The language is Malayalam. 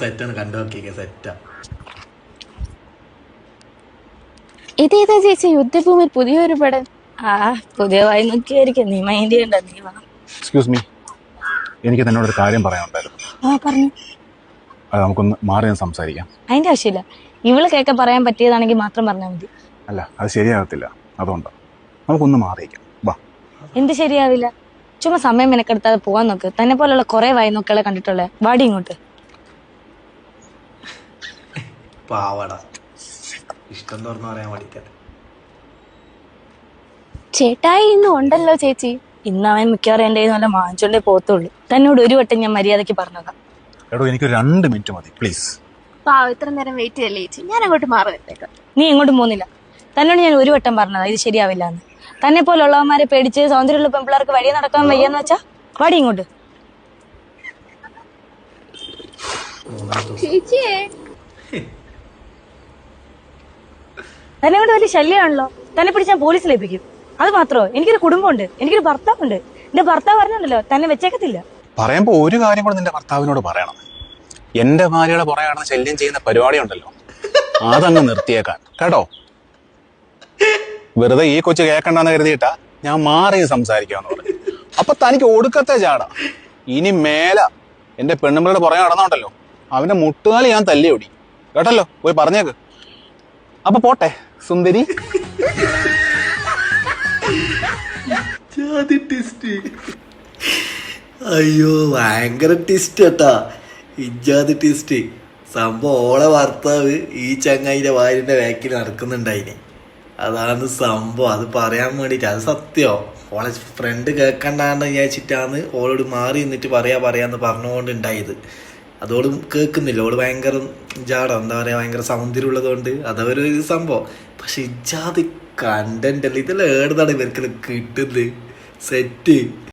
സെറ്റാണ് കണ്ടു നോക്കിയ സെറ്റാ. ഇതേതാ ചേച്ചി യുദ്ധഭൂമിയിൽ പുതിയൊരു പടം? ആ പുതിയ വായി നോക്കിയായിരിക്കും, നീ മൈൻഡ് ചെയ്യണ്ട, നീ വാ. എക്സ്ക്യൂസ് മീ, എനിക്ക് തന്നോടൊരു കാര്യം പറയാനുണ്ടായിരുന്നു. ആ പറഞ്ഞു. അത് നമുക്കൊന്ന് മാറി നിന്ന് സംസാരിക്കാം. അതിന്റെ ആവശ്യമില്ല, ഇവള് കേൾക്കാൻ പറയാൻ പറ്റിയതാണെങ്കിൽ മാത്രം പറഞ്ഞാൽ മതി. അല്ല, അത് ശരിയാകത്തില്ല, അതുകൊണ്ട് നമുക്കൊന്ന് മാറിയിക്കാം. വാ. എന്ത് ശരിയാവില്ല? ചുമ്മാ സമയം മെനക്കെടുത്താതെ പോവാൻ നോക്ക്. തന്നെ പോലുള്ള കുറെ വായി നോക്കികളെ കണ്ടിട്ടുള്ളേ. വാടി ഇങ്ങോട്ട്. പാവടാ, ഇഷ്ടം തുറന്നു പറയാൻ പഠിക്കാതെ. ചേട്ടായി ഇന്ന് ഉണ്ടല്ലോ ചേച്ചി. ഇന്ന് അവൻ മിക്കവാറും എന്റെ നല്ല വാങ്ങിച്ചോണ്ടേ പോത്തുള്ളൂ. തന്നോട് ഒരു വട്ടം ഞാൻ മര്യാദക്ക് പറഞ്ഞതാ. എടോ, എനിക്ക് 2 മിനിറ്റ് മതി പ്ലീസ്. ഇത്ര നേരം വെയിറ്റ് ചെയ്യല്ലേ ചേച്ചി, ഞാൻ അങ്ങോട്ട് മാറി വെച്ചേക്കാം. നീ എങ്ങോട്ടും പോകുന്നില്ല. തന്നോട് ഞാൻ ഒരു വട്ടം പറഞ്ഞതാ ഇത് ശരിയാവില്ല എന്ന്. തന്നെ പോലുള്ളവന്മാരെ പേടിച്ച് സൗന്ദര്യമുള്ള പെൺപിള്ളേർക്ക് വഴി നടക്കാൻ വയ്യാന്ന് വെച്ചാ വാടി ഇങ്ങോട്ട്. ചേച്ചിയെ തന്നെ കൊണ്ട് വലിയ ശല്യമാണല്ലോ. തന്നെ പിടിച്ച് ഞാൻ പോലീസിൽ ഏൽപ്പിക്കും. അത് മാത്രമോ, എനിക്കൊരു കുടുംബമുണ്ട്, എനിക്കൊരു ഭർത്താവുണ്ട്. എന്റെ ഭർത്താവ് പറഞ്ഞുണ്ടല്ലോ തന്നെ വെച്ചേക്കത്തില്ല. പറയുമ്പോ ഒരു കാര്യം കൂടെ നിന്റെ ഭർത്താവിനോട് പറയണം. എന്റെ ഭാര്യയുടെ പുറകെ നടന്ന് ശല്യം ചെയ്യുന്ന പരിപാടി ഉണ്ടല്ലോ, അതങ്ങ് നിർത്തിയേക്കാൻ കേട്ടോ. വെറുതെ ഈ കൊച്ചു കേൾക്കണ്ടെന്ന് കരുതിയിട്ടാ ഞാൻ മാറി സംസാരിക്കാന്ന് പറഞ്ഞു. അപ്പൊ തനിക്ക് ഒടുക്കത്തെ ചാടാ. ഇനി മേല എന്റെ പെണ്ണുമ്പിളുടെ പുറകെ നടന്നുണ്ടല്ലോ, അവന്റെ മുട്ടുകാലി ഞാൻ തല്ലി ഓടി കേട്ടല്ലോ. പോയി പറഞ്ഞേക്ക്. അപ്പൊ പോട്ടെ സുന്ദരി. അയ്യോ, ഭയങ്കര ട്വിസ്റ്റ് കേട്ടാ. ഇജാതി ട്വിസ്റ്റ് സംഭവം. ഓളെ ഭർത്താവ് ഈ ചങ്ങായിന്റെ ഭാര്യന്റെ ബാക്കിൽ നടക്കുന്നുണ്ടായിന്. അതാണ് സംഭവം. അത് പറയാൻ വേണ്ടിട്ട്, അത് സത്യോ. ഓളെ ഫ്രണ്ട് കേൾക്കണ്ടാന്ന് വിചാരിച്ചിട്ടാണ് ഓളോട് മാറി നിന്നിട്ട് പറയാന്ന് പറഞ്ഞുകൊണ്ട് ഉണ്ടായത്. അതോടും കേൾക്കുന്നില്ല. ഓള് ഭയങ്കര ജാടോ, എന്താ പറയാ, ഭയങ്കര സൗന്ദര്യം ഉള്ളതുകൊണ്ട് അതവരൊരു സംഭവം. പക്ഷെ ഇജാതി കണ്ടന്റ് അല്ല ഇതെല്ലാം ഏടുതാണ് ഇവർക്ക് കിട്ടുന്നത്. സെറ്റ്.